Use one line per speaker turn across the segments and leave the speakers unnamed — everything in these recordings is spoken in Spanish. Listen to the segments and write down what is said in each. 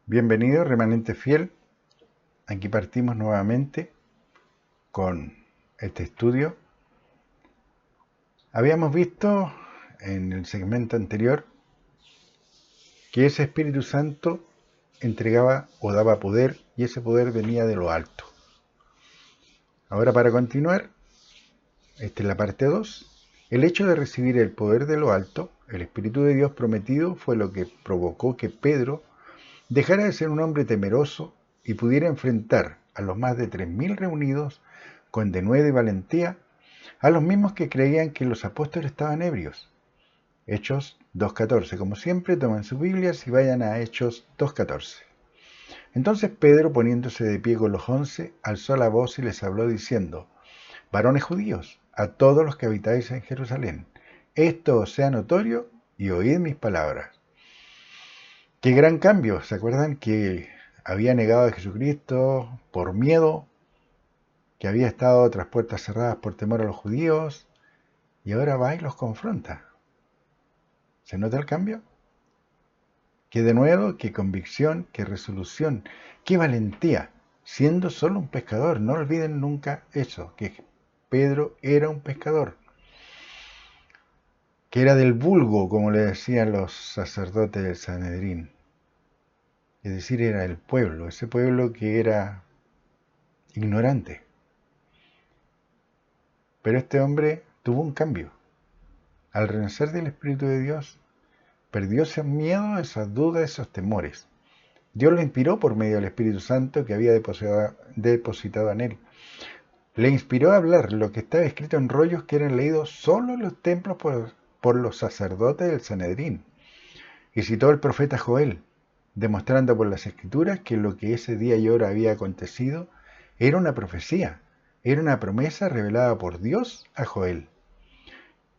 Bienvenido, remanente fiel. Aquí partimos nuevamente con este estudio. Habíamos visto en el segmento anterior que ese Espíritu Santo entregaba o daba poder y ese poder venía de lo alto. Ahora, para continuar, esta es la parte 2. El hecho de recibir el poder de lo alto, el Espíritu de Dios prometido, fue lo que provocó que Pedro dejara de ser un hombre temeroso y pudiera enfrentar a los más de 3.000 reunidos con denuedo y valentía, a los mismos que creían que los apóstoles estaban ebrios. Hechos 2.14. Como siempre, tomen sus Biblias y vayan a Hechos 2.14. Entonces Pedro, poniéndose de pie con los 11, alzó la voz y les habló diciendo: varones judíos, a todos los que habitáis en Jerusalén, esto os sea notorio y oíd mis palabras. Qué gran cambio. ¿Se acuerdan que había negado a Jesucristo por miedo, que había estado tras puertas cerradas por temor a los judíos, y ahora va y los confronta? ¿Se nota el cambio? Qué denuedo, qué convicción, qué resolución, qué valentía, siendo solo un pescador. No olviden nunca eso, que Pedro era un pescador, que era del vulgo, como le decían los sacerdotes del Sanedrín. Es decir, era el pueblo, ese pueblo que era ignorante. Pero este hombre tuvo un cambio. Al renacer del Espíritu de Dios, perdió ese miedo, esas dudas, esos temores. Dios lo inspiró por medio del Espíritu Santo que había depositado en él. Le inspiró a hablar lo que estaba escrito en rollos que eran leídos solo en los templos por los sacerdotes del Sanedrín. Y citó al profeta Joel, demostrando por las escrituras que lo que ese día y hora había acontecido era una profecía, era una promesa revelada por Dios a Joel.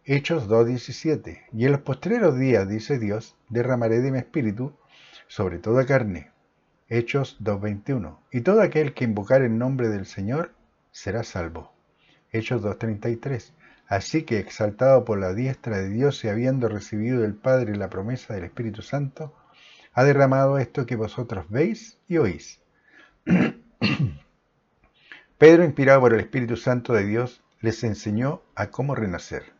Hechos 2.17. Y en los postreros días, dice Dios, derramaré de mi espíritu sobre toda carne. Hechos 2.21. Y todo aquel que invocar el nombre del Señor será salvo. Hechos 2.33. Así que, exaltado por la diestra de Dios y habiendo recibido del Padre la promesa del Espíritu Santo, ha derramado esto que vosotros veis y oís. Pedro, inspirado por el Espíritu Santo de Dios, les enseñó a cómo renacer.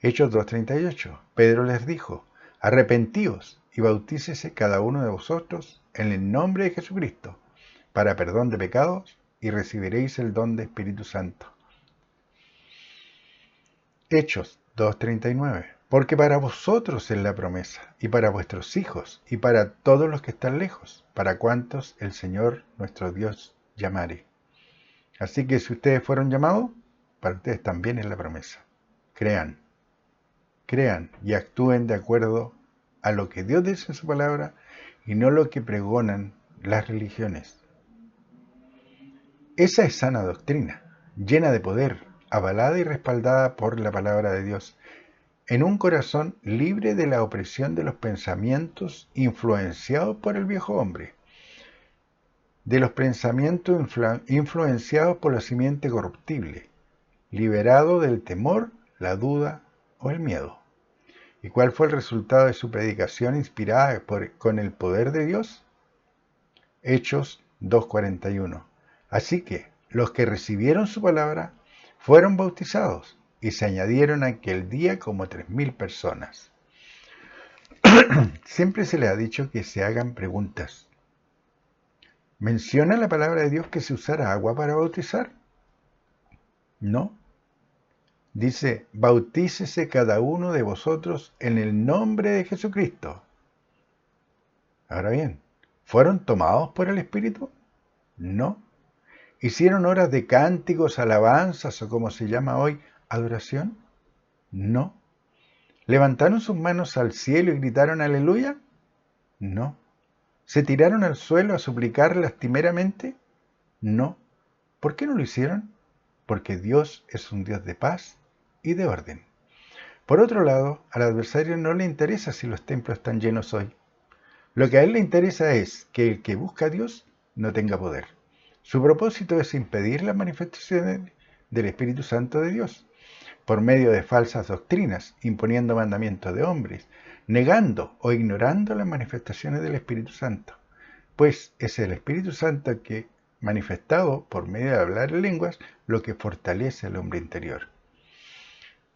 Hechos 2.38. Pedro les dijo: arrepentíos y bautícese cada uno de vosotros en el nombre de Jesucristo para perdón de pecados y recibiréis el don de Espíritu Santo. Hechos 2.39. Porque para vosotros es la promesa, y para vuestros hijos, y para todos los que están lejos, para cuantos el Señor nuestro Dios llamare. Así que si ustedes fueron llamados, para ustedes también es la promesa. Crean y actúen de acuerdo a lo que Dios dice en su palabra y no lo que pregonan las religiones. Esa es sana doctrina, llena de poder, avalada y respaldada por la palabra de Dios, en un corazón libre de la opresión de los pensamientos influenciados por el viejo hombre, de los pensamientos influenciados por la simiente corruptible, liberado del temor, la duda o el miedo. ¿Y cuál fue el resultado de su predicación inspirada con el poder de Dios? Hechos 2.41. Así que los que recibieron su palabra fueron bautizados y se añadieron aquel día como 3.000 personas. Siempre se les ha dicho que se hagan preguntas. ¿Menciona la palabra de Dios que se usara agua para bautizar? No. Dice: bautícese cada uno de vosotros en el nombre de Jesucristo. Ahora bien, ¿fueron tomados por el Espíritu? No. ¿Hicieron horas de cánticos, alabanzas o como se llama hoy, adoración? No. ¿Levantaron sus manos al cielo y gritaron aleluya? No. ¿Se tiraron al suelo a suplicar lastimeramente? No. ¿Por qué no lo hicieron? Porque Dios es un Dios de paz y de orden. Por otro lado, al adversario no le interesa si los templos están llenos hoy. Lo que a él le interesa es que el que busca a Dios no tenga poder. Su propósito es impedir las manifestaciones del Espíritu Santo de Dios, por medio de falsas doctrinas, imponiendo mandamientos de hombres, negando o ignorando las manifestaciones del Espíritu Santo. pues es el Espíritu Santo que, manifestado por medio de hablar en lenguas, lo que fortalece al hombre interior.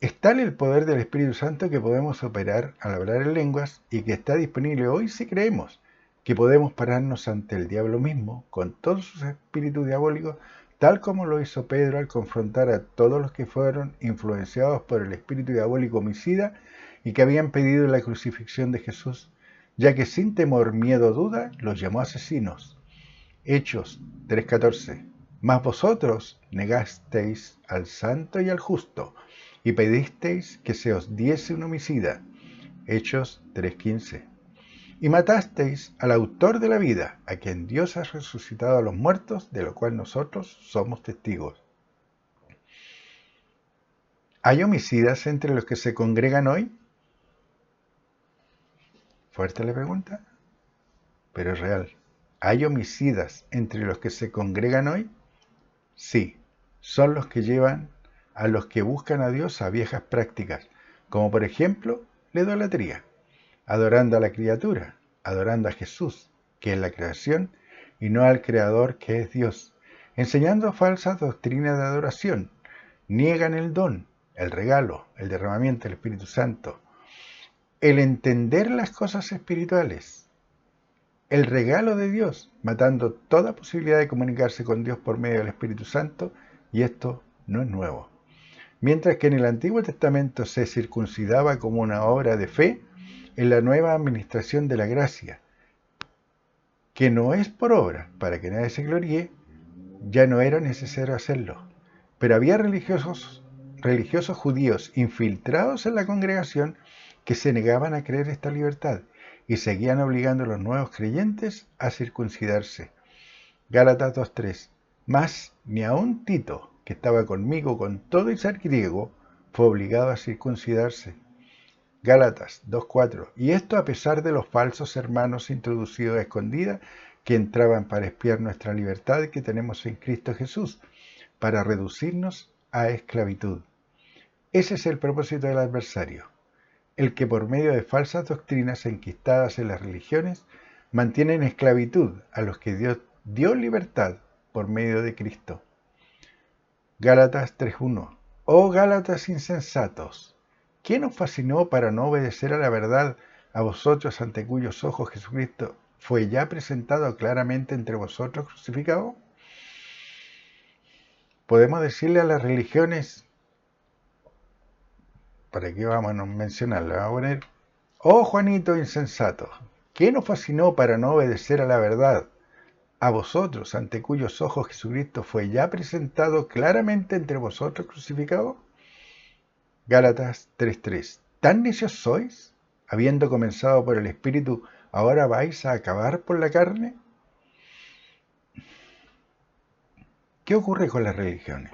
Es tal el poder del Espíritu Santo que podemos operar al hablar en lenguas y que está disponible hoy si creemos que podemos pararnos ante el diablo mismo con todos sus espíritus diabólicos, tal como lo hizo Pedro al confrontar a todos los que fueron influenciados por el espíritu diabólico homicida y que habían pedido la crucifixión de Jesús, ya que sin temor, miedo o duda los llamó asesinos. Hechos 3:14. Mas vosotros negasteis al santo y al justo, y pedisteis que se os diese un homicida. Hechos 3:15. Y matasteis al autor de la vida, a quien Dios ha resucitado a los muertos, de lo cual nosotros somos testigos. ¿Hay homicidas entre los que se congregan hoy? Fuerte la pregunta, pero es real. ¿Hay homicidas entre los que se congregan hoy? Sí, son los que llevan a los que buscan a Dios a viejas prácticas, como por ejemplo la idolatría, adorando a la criatura, adorando a Jesús, que es la creación, y no al Creador, que es Dios, enseñando falsas doctrinas de adoración, niegan el don, el regalo, el derramamiento del Espíritu Santo, el entender las cosas espirituales, el regalo de Dios, matando toda posibilidad de comunicarse con Dios por medio del Espíritu Santo, y esto no es nuevo. Mientras que en el Antiguo Testamento se circuncidaba como una obra de fe, en la nueva administración de la gracia, que no es por obra, para que nadie se gloríe, ya no era necesario hacerlo. Pero había religiosos judíos infiltrados en la congregación que se negaban a creer esta libertad y seguían obligando a los nuevos creyentes a circuncidarse. Gálatas 2:3. Mas ni aun Tito, que estaba conmigo con todo y ser griego, fue obligado a circuncidarse. Gálatas 2:4. Y esto a pesar de los falsos hermanos introducidos a escondidas que entraban para espiar nuestra libertad que tenemos en Cristo Jesús, para reducirnos a esclavitud. Ese es el propósito del adversario, el que por medio de falsas doctrinas enquistadas en las religiones mantiene en esclavitud a los que Dios dio libertad por medio de Cristo. Gálatas 3:1. Oh Gálatas insensatos, ¿quién os fascinó para no obedecer a la verdad, a vosotros ante cuyos ojos Jesucristo fue ya presentado claramente entre vosotros crucificado? Podemos decirle a las religiones, ¿para qué vamos a mencionarla? Vamos a poner, oh Juanito insensato, ¿quién os fascinó para no obedecer a la verdad, a vosotros ante cuyos ojos Jesucristo fue ya presentado claramente entre vosotros crucificado? Gálatas 3:3. ¿Tan necios sois? Habiendo comenzado por el Espíritu, ¿ahora vais a acabar por la carne? ¿Qué ocurre con las religiones?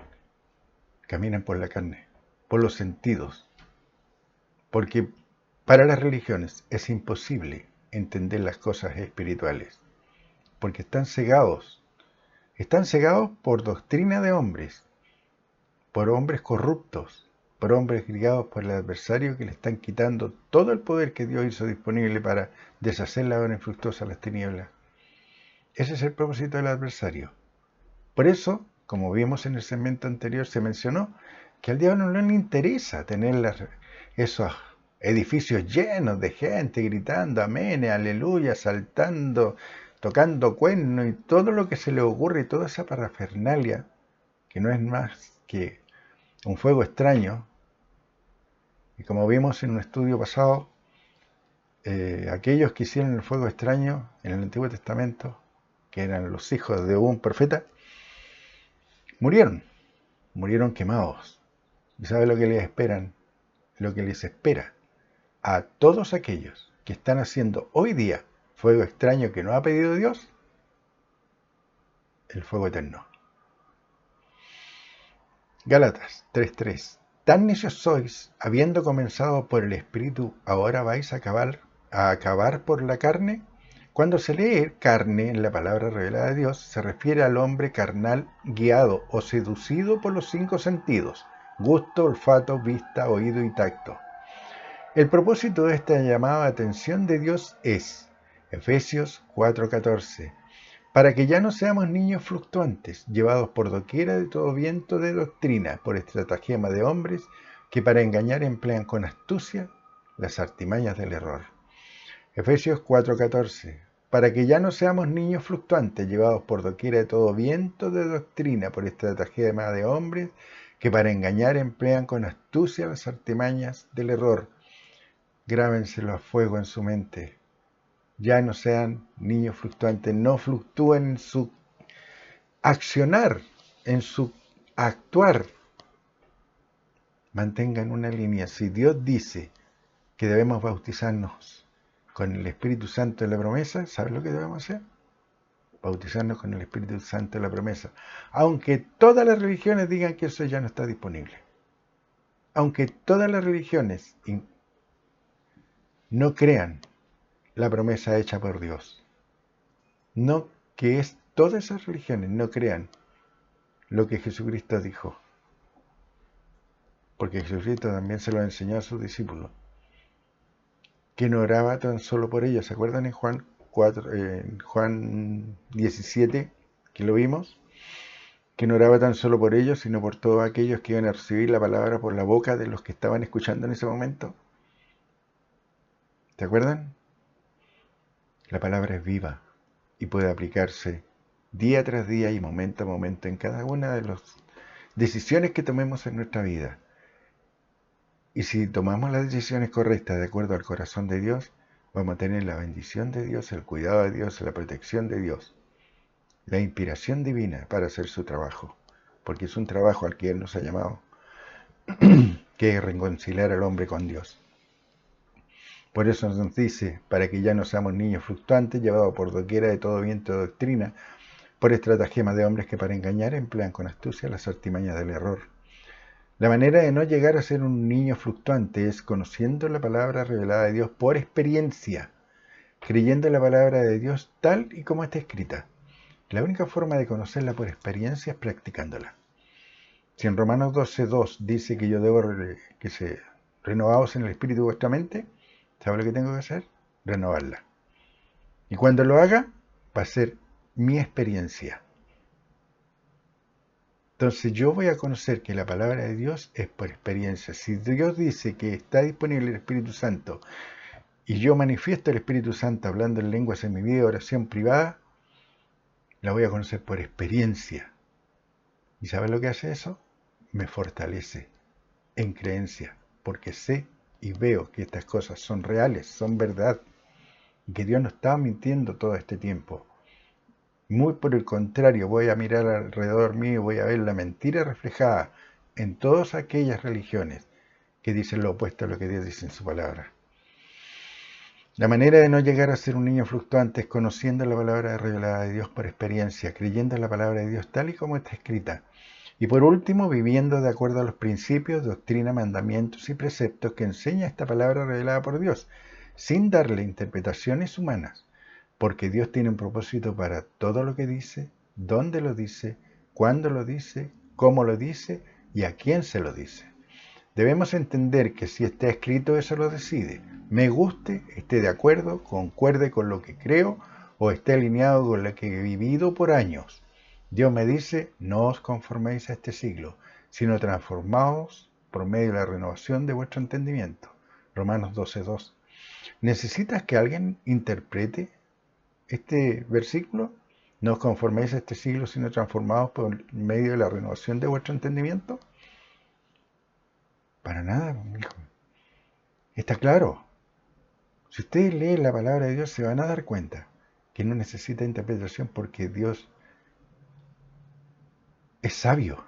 Caminan por la carne, por los sentidos. Porque para las religiones es imposible entender las cosas espirituales. Porque están cegados por doctrina de hombres, por hombres corruptos, por hombres guiados por el adversario que le están quitando todo el poder que Dios hizo disponible para deshacer la obra infructuosa de las tinieblas. Ese es el propósito del adversario. Por eso, como vimos en el segmento anterior, se mencionó que al diablo no le interesa tener esos edificios llenos de gente gritando amén, aleluya, saltando, tocando cuernos y todo lo que se le ocurre y toda esa parafernalia, que no es más que un fuego extraño. Y como vimos en un estudio pasado, aquellos que hicieron el fuego extraño en el Antiguo Testamento, que eran los hijos de un profeta, murieron quemados. ¿Y sabe lo que les esperan? Lo que les espera a todos aquellos que están haciendo hoy día fuego extraño que no ha pedido Dios, el fuego eterno. Gálatas 3:3. Tan necios sois, habiendo comenzado por el Espíritu, ¿ahora vais a acabar por la carne? Cuando se lee carne en la palabra revelada de Dios, se refiere al hombre carnal guiado o seducido por los 5 sentidos: gusto, olfato, vista, oído y tacto. El propósito de esta llamada atención de Dios es Efesios 4:14. para que ya no seamos niños fluctuantes, llevados por doquiera de todo viento de doctrina, por estratagema de hombres que para engañar emplean con astucia las artimañas del error. Efesios 4:14. Para que ya no seamos niños fluctuantes, llevados por doquiera de todo viento de doctrina, por estratagema de hombres que para engañar emplean con astucia las artimañas del error. Grábenselo a fuego en su mente. Ya no sean niños fluctuantes, no fluctúen en su accionar, en su actuar. Mantengan una línea. Si Dios dice que debemos bautizarnos con el Espíritu Santo de la promesa, ¿sabes lo que debemos hacer? Bautizarnos con el Espíritu Santo de la promesa. Aunque todas las religiones digan que eso ya no está disponible. Aunque todas las religiones no crean la promesa hecha por Dios. No que es todas esas religiones no crean lo que Jesucristo dijo. Porque Jesucristo también se lo enseñó a sus discípulos. Que no oraba tan solo por ellos. ¿Se acuerdan en Juan 17, que lo vimos? Que no oraba tan solo por ellos, sino por todos aquellos que iban a recibir la palabra por la boca de los que estaban escuchando en ese momento. ¿Se acuerdan? La palabra es viva y puede aplicarse día tras día y momento a momento en cada una de las decisiones que tomemos en nuestra vida. Y si tomamos las decisiones correctas de acuerdo al corazón de Dios, vamos a tener la bendición de Dios, el cuidado de Dios, la protección de Dios, la inspiración divina para hacer su trabajo, porque es un trabajo al que Él nos ha llamado, que es reconciliar al hombre con Dios. Por eso nos dice, para que ya no seamos niños fluctuantes, llevados por doquiera de todo viento de doctrina, por estratagemas de hombres que para engañar emplean con astucia las artimañas del error. La manera de no llegar a ser un niño fluctuante es conociendo la palabra revelada de Dios por experiencia, creyendo la palabra de Dios tal y como está escrita. La única forma de conocerla por experiencia es practicándola. Si en Romanos 12:2 dice que yo debo que se renovaos en el espíritu de vuestra mente, ¿sabe lo que tengo que hacer? Renovarla. Y cuando lo haga, va a ser mi experiencia. Entonces yo voy a conocer que la palabra de Dios es por experiencia. Si Dios dice que está disponible el Espíritu Santo y yo manifiesto el Espíritu Santo hablando en lenguas en mi vida de oración privada, la voy a conocer por experiencia. ¿Y sabes lo que hace eso? Me fortalece en creencia, porque sé y veo que estas cosas son reales, son verdad, y que Dios no estaba mintiendo todo este tiempo. Muy por el contrario, voy a mirar alrededor mío y voy a ver la mentira reflejada en todas aquellas religiones que dicen lo opuesto a lo que Dios dice en su palabra. La manera de no llegar a ser un niño fluctuante es conociendo la palabra revelada de Dios por experiencia, creyendo en la palabra de Dios tal y como está escrita. Y por último, viviendo de acuerdo a los principios, doctrina, mandamientos y preceptos que enseña esta palabra revelada por Dios, sin darle interpretaciones humanas, porque Dios tiene un propósito para todo lo que dice, dónde lo dice, cuándo lo dice, cómo lo dice y a quién se lo dice. Debemos entender que si está escrito, eso lo decide. Me guste, esté de acuerdo, concuerde con lo que creo o esté alineado con lo que he vivido por años. Dios me dice, no os conforméis a este siglo, sino transformaos por medio de la renovación de vuestro entendimiento. Romanos 12:2. ¿Necesitas que alguien interprete este versículo? No os conforméis a este siglo, sino transformaos por medio de la renovación de vuestro entendimiento. Para nada, hijo. Está claro. Si ustedes leen la palabra de Dios se van a dar cuenta que no necesita interpretación porque Dios es sabio.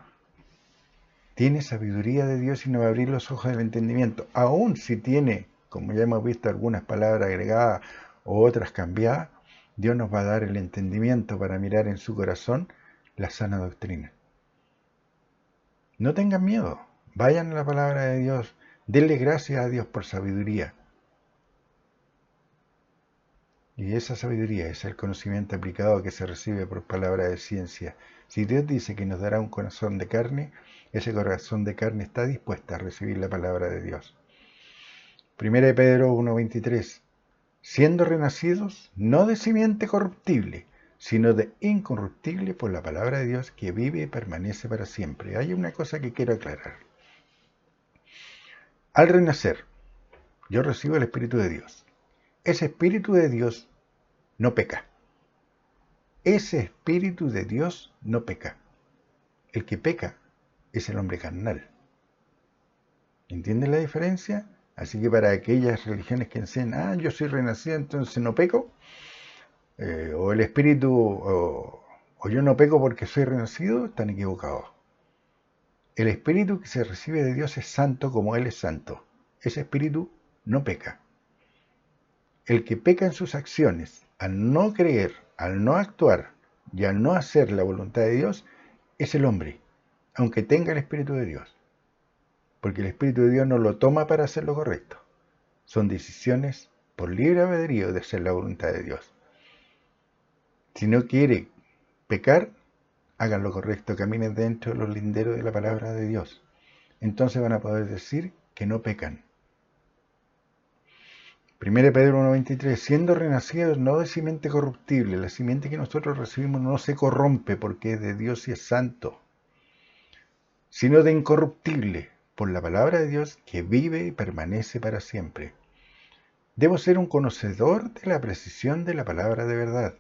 Tiene sabiduría de Dios y nos va a abrir los ojos del entendimiento. Aún si tiene, como ya hemos visto, algunas palabras agregadas o otras cambiadas, Dios nos va a dar el entendimiento para mirar en su corazón la sana doctrina. No tengan miedo. Vayan a la palabra de Dios. Denle gracias a Dios por sabiduría. Y esa sabiduría es el conocimiento aplicado que se recibe por palabra de ciencia. Si Dios dice que nos dará un corazón de carne, ese corazón de carne está dispuesto a recibir la palabra de Dios. 1 Pedro 1:23. Siendo renacidos, no de simiente corruptible, sino de incorruptible por la palabra de Dios que vive y permanece para siempre. Hay una cosa que quiero aclarar. Al renacer, yo recibo el Espíritu de Dios. Ese Espíritu de Dios no peca. Ese Espíritu de Dios no peca. El que peca es el hombre carnal. ¿Entienden la diferencia? Así que para aquellas religiones que enseñan, yo soy renacido, entonces no peco, o el Espíritu, o yo no peco porque soy renacido, están equivocados. El Espíritu que se recibe de Dios es santo como Él es santo. Ese Espíritu no peca. El que peca en sus acciones, al no creer, al no actuar y al no hacer la voluntad de Dios, es el hombre, aunque tenga el Espíritu de Dios. Porque el Espíritu de Dios no lo toma para hacer lo correcto. Son decisiones por libre albedrío de hacer la voluntad de Dios. Si no quiere pecar, hagan lo correcto, caminen dentro de los linderos de la palabra de Dios. Entonces van a poder decir que no pecan. 1 Pedro 1:23, siendo renacidos no de simiente corruptible, la simiente que nosotros recibimos no se corrompe porque es de Dios y es santo, sino de incorruptible, por la palabra de Dios que vive y permanece para siempre. Debo ser un conocedor de la precisión de la palabra de verdad.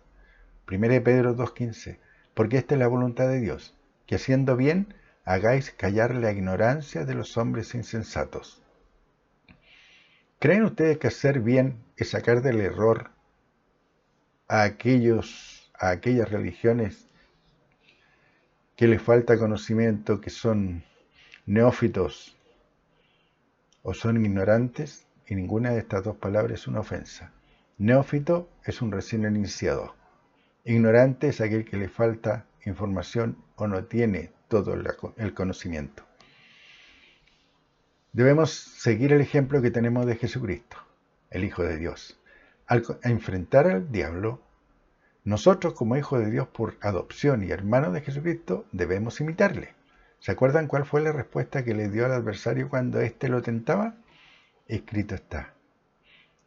1 Pedro 2:15, porque esta es la voluntad de Dios, que haciendo bien hagáis callar la ignorancia de los hombres insensatos. ¿Creen ustedes que hacer bien es sacar del error a aquellas religiones que les falta conocimiento, que son neófitos o son ignorantes? Y ninguna de estas dos palabras es una ofensa. Neófito es un recién iniciado. Ignorante es aquel que le falta información o no tiene todo el conocimiento. Debemos seguir el ejemplo que tenemos de Jesucristo, el Hijo de Dios. Al enfrentar al diablo, nosotros como hijos de Dios por adopción y hermanos de Jesucristo debemos imitarle. ¿Se acuerdan cuál fue la respuesta que le dio al adversario cuando éste lo tentaba? Escrito está.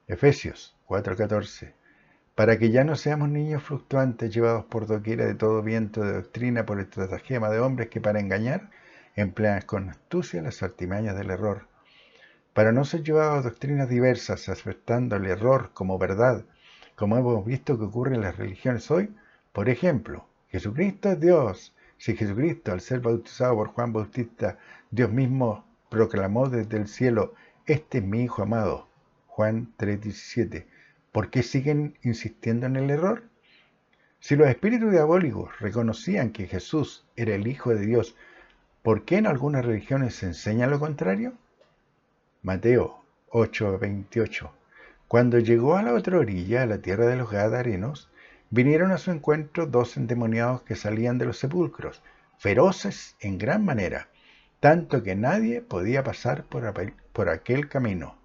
Efesios 4:14. Para que ya no seamos niños fluctuantes llevados por doquiera de todo viento de doctrina por el estratagema de hombres que para engañar emplean con astucia las artimañas del error. Para no ser llevados a doctrinas diversas, aceptando el error como verdad, como hemos visto que ocurre en las religiones hoy. Por ejemplo, Jesucristo es Dios. Si Jesucristo, al ser bautizado por Juan Bautista, Dios mismo proclamó desde el cielo, este es mi Hijo amado, Juan 3:17, ¿por qué siguen insistiendo en el error? Si los espíritus diabólicos reconocían que Jesús era el Hijo de Dios, ¿por qué en algunas religiones se enseña lo contrario? Mateo 8:28. Cuando llegó a la otra orilla, a la tierra de los Gadarenos, vinieron a su encuentro 2 endemoniados que salían de los sepulcros, feroces en gran manera, tanto que nadie podía pasar por aquel camino.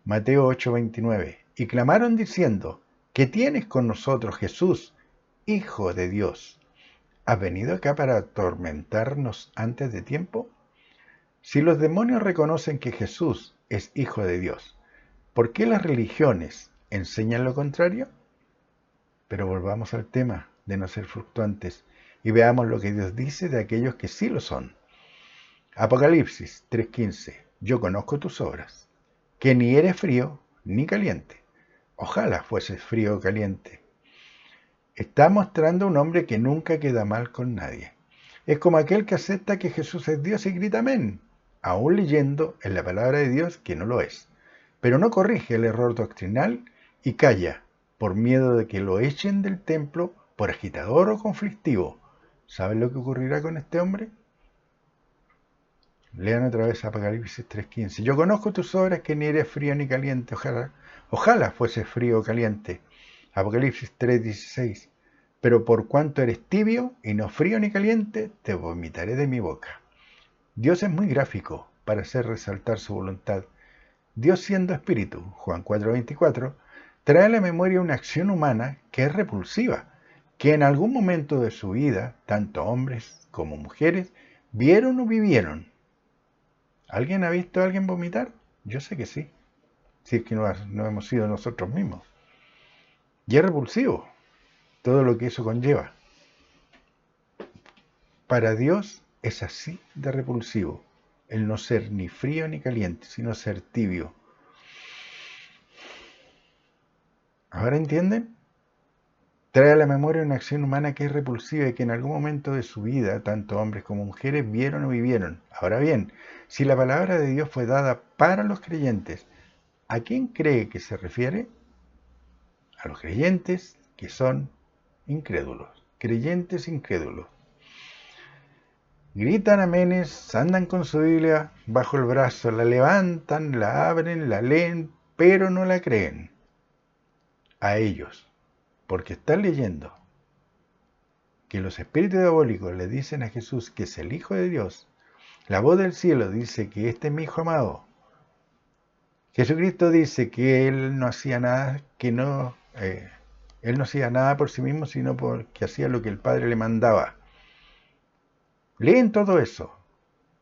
Mateo 8:29. Y clamaron diciendo, ¿qué tienes con nosotros, Jesús, Hijo de Dios? ¿Has venido acá para atormentarnos antes de tiempo? Si los demonios reconocen que Jesús es Hijo de Dios, ¿por qué las religiones enseñan lo contrario? Pero volvamos al tema de no ser fluctuantes y veamos lo que Dios dice de aquellos que sí lo son. Apocalipsis 3:15. Yo conozco tus obras, que ni eres frío ni caliente. Ojalá fueses frío o caliente. Está mostrando un hombre que nunca queda mal con nadie. Es como aquel que acepta que Jesús es Dios y grita amén, aún leyendo en la palabra de Dios que no lo es, pero no corrige el error doctrinal y calla por miedo de que lo echen del templo por agitador o conflictivo. ¿Saben lo que ocurrirá con este hombre? Lean otra vez Apocalipsis 3:15. Yo conozco tus obras, que ni eres frío ni caliente. Ojalá fueses frío o caliente. Apocalipsis 3:16. Pero por cuanto eres tibio y no frío ni caliente, te vomitaré de mi boca. Dios es muy gráfico para hacer resaltar su voluntad. Dios, siendo espíritu, Juan 4:24, trae a la memoria una acción humana que es repulsiva, que en algún momento de su vida, tanto hombres como mujeres, vieron o vivieron. ¿Alguien ha visto a alguien vomitar? Yo sé que sí, si es que no hemos sido nosotros mismos. Y es repulsivo. todo lo que eso conlleva. Para Dios es así de repulsivo el no ser ni frío ni caliente, sino ser tibio. ¿Ahora entienden? Trae a la memoria una acción humana que es repulsiva y que en algún momento de su vida, tanto hombres como mujeres, vieron o vivieron. Ahora bien, si la palabra de Dios fue dada para los creyentes, ¿a quién cree que se refiere? A los creyentes que son incrédulos. Creyentes incrédulos. Gritan amenes, andan con su Biblia bajo el brazo, la levantan, la abren, la leen, pero no la creen. A ellos, porque están leyendo que los espíritus diabólicos le dicen a Jesús que es el Hijo de Dios, la voz del cielo dice que este es mi Hijo amado, Jesucristo dice que Él no hacía nada, Él no hacía nada por sí mismo, sino porque hacía lo que el Padre le mandaba. Leen todo eso,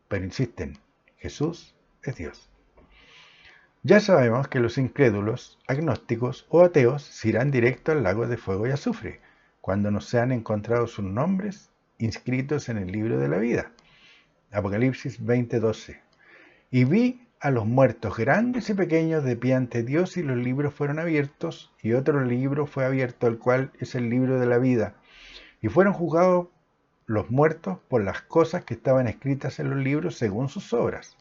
pero insisten, Jesús es Dios. Ya sabemos que los incrédulos, agnósticos o ateos se irán directo al lago de fuego y azufre, cuando no sean encontrados sus nombres inscritos en el libro de la vida. Apocalipsis 20:12. Y vi a los muertos grandes y pequeños de pie ante Dios, y los libros fueron abiertos, y otro libro fue abierto, el cual es el libro de la vida. Y fueron juzgados los muertos por las cosas que estaban escritas en los libros según sus obras.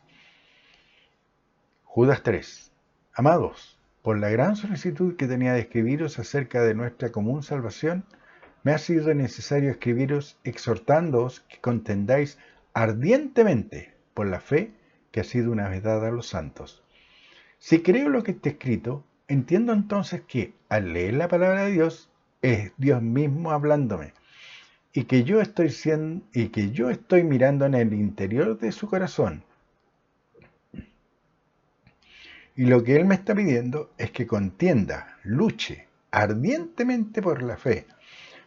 Judas 3. Amados, por la gran solicitud que tenía de escribiros acerca de nuestra común salvación, me ha sido necesario escribiros exhortándoos que contendáis ardientemente por la fe que ha sido una vez dada a los santos. Si creo lo que está escrito, entiendo entonces que al leer la palabra de Dios es Dios mismo hablándome, y que yo estoy mirando en el interior de su corazón. Y lo que Él me está pidiendo es que contienda, luche ardientemente por la fe.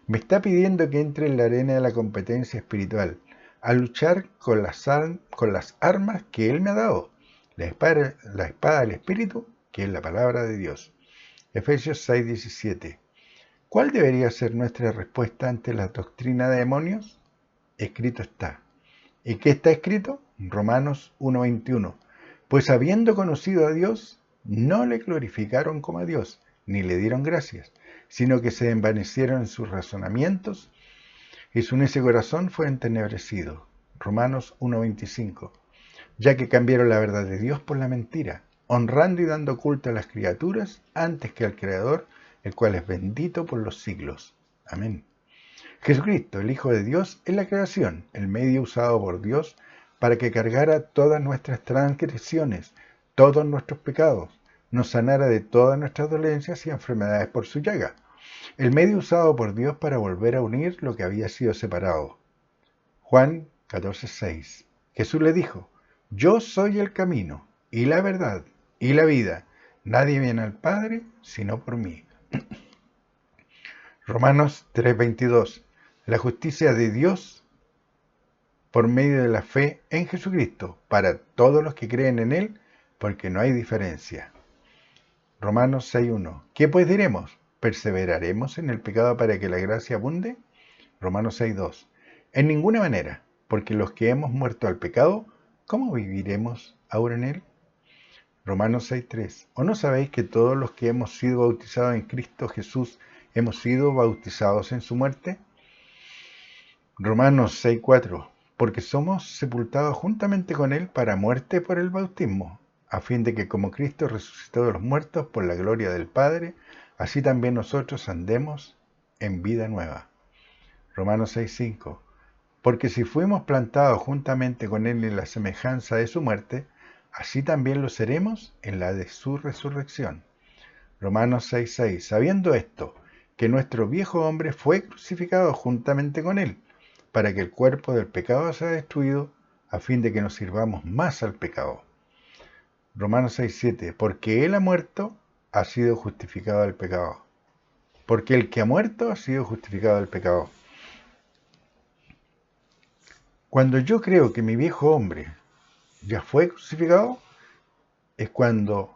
Me está pidiendo que entre en la arena de la competencia espiritual, a luchar con las armas que Él me ha dado, la espada del Espíritu, que es la palabra de Dios. Efesios 6:17. ¿Cuál debería ser nuestra respuesta ante la doctrina de demonios? Escrito está. ¿Y qué está escrito? Romanos 1:21. Pues habiendo conocido a Dios, no le glorificaron como a Dios, ni le dieron gracias, sino que se envanecieron en sus razonamientos, y su necio corazón fue entenebrecido. Romanos 1:25. Ya que cambiaron la verdad de Dios por la mentira, honrando y dando culto a las criaturas antes que al Creador, el cual es bendito por los siglos. Amén. Jesucristo, el Hijo de Dios, es la creación, el medio usado por Dios para que cargara todas nuestras transgresiones, todos nuestros pecados, nos sanara de todas nuestras dolencias y enfermedades por su llaga. El medio usado por Dios para volver a unir lo que había sido separado. Juan 14:6. Jesús le dijo: Yo soy el camino, y la verdad, y la vida. Nadie viene al Padre sino por mí. Romanos 3:22. La justicia de Dios por medio de la fe en Jesucristo, para todos los que creen en Él, porque no hay diferencia. Romanos 6:1. ¿Qué pues diremos? ¿Perseveraremos en el pecado para que la gracia abunde? Romanos 6:2. En ninguna manera, porque los que hemos muerto al pecado, ¿cómo viviremos ahora en él? Romanos 6:3. ¿O no sabéis que todos los que hemos sido bautizados en Cristo Jesús hemos sido bautizados en su muerte? Romanos 6:4. Porque somos sepultados juntamente con Él para muerte por el bautismo, a fin de que como Cristo resucitó de los muertos por la gloria del Padre, así también nosotros andemos en vida nueva. Romanos 6:5. Porque si fuimos plantados juntamente con Él en la semejanza de su muerte, así también lo seremos en la de su resurrección. Romanos 6:6. Sabiendo esto, que nuestro viejo hombre fue crucificado juntamente con Él, para que el cuerpo del pecado sea destruido, a fin de que nos sirvamos más al pecado. Romanos 6:7. Porque Él ha muerto, ha sido justificado del pecado. Porque el que ha muerto ha sido justificado del pecado. Cuando yo creo que mi viejo hombre ya fue crucificado, es cuando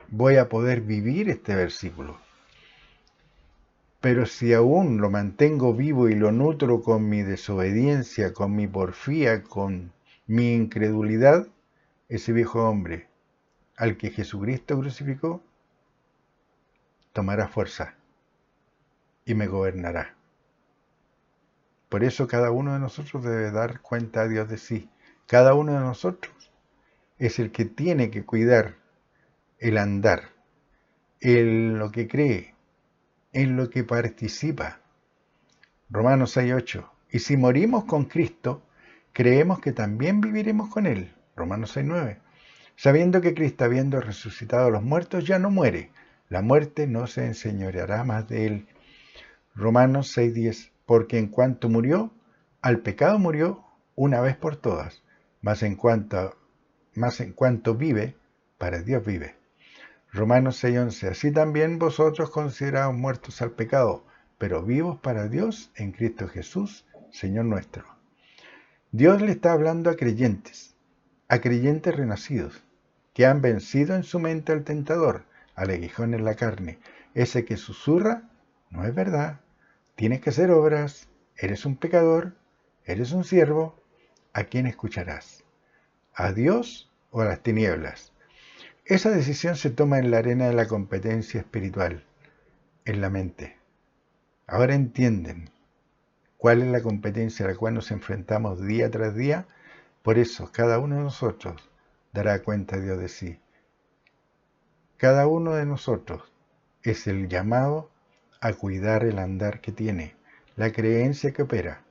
voy a poder vivir este versículo. Pero si aún lo mantengo vivo y lo nutro con mi desobediencia, con mi porfía, con mi incredulidad, ese viejo hombre al que Jesucristo crucificó tomará fuerza y me gobernará. Por eso cada uno de nosotros debe dar cuenta a Dios de sí. Cada uno de nosotros es el que tiene que cuidar el andar, en lo que cree, en lo que participa. Romanos 6:8. Y si morimos con Cristo, creemos que también viviremos con Él. Romanos 6:9. Sabiendo que Cristo, habiendo resucitado a los muertos, ya no muere. La muerte no se enseñoreará más de Él. Romanos 6:10. Porque en cuanto murió, al pecado murió una vez por todas, mas en cuanto vive, para Dios vive. Romanos 6:11. Así también vosotros considerados muertos al pecado, pero vivos para Dios en Cristo Jesús, Señor nuestro. Dios le está hablando a creyentes renacidos, que han vencido en su mente al tentador, al aguijón en la carne. Ese que susurra, no es verdad, tienes que hacer obras, eres un pecador, eres un siervo, ¿a quién escucharás? ¿A Dios o a las tinieblas? Esa decisión se toma en la arena de la competencia espiritual, en la mente. Ahora entienden cuál es la competencia a la cual nos enfrentamos día tras día. Por eso, cada uno de nosotros dará cuenta a Dios de sí. Cada uno de nosotros es el llamado a cuidar el andar que tiene, la creencia que opera,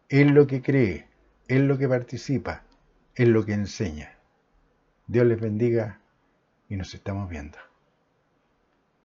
en lo que cree, en lo que participa, en lo que enseña. Dios les bendiga y nos estamos viendo.